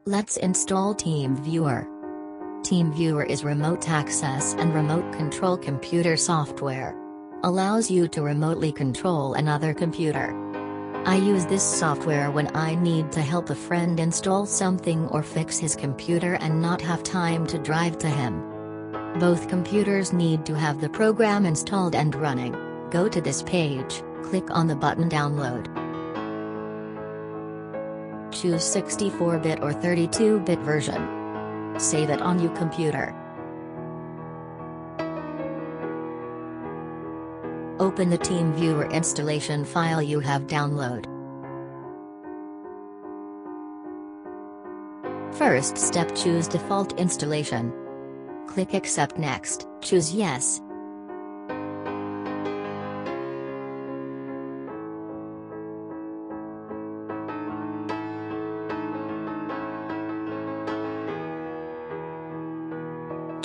Let's install Teamviewer. Teamviewer is remote access and remote control computer software. Allows you to remotely control another computer. I use this software when I need to help a friend install something or fix his computer and not have time to drive to him. Both computers need to have the program installed and running. Go to this page, click on the button Download. Choose 64-bit or 32-bit version. Save it on your computer. Open the Teamviewer installation file you have download. First step, choose default installation. Click Accept Next, choose Yes.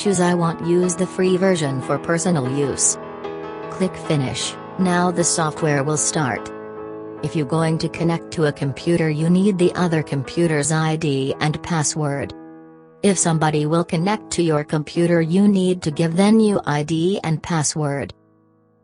Choose I want use the free version for personal use. Click Finish. Now the software will start. If you're going to connect to a computer, you need the other computer's ID and password. If somebody will connect to your computer, you need to give them new ID and password.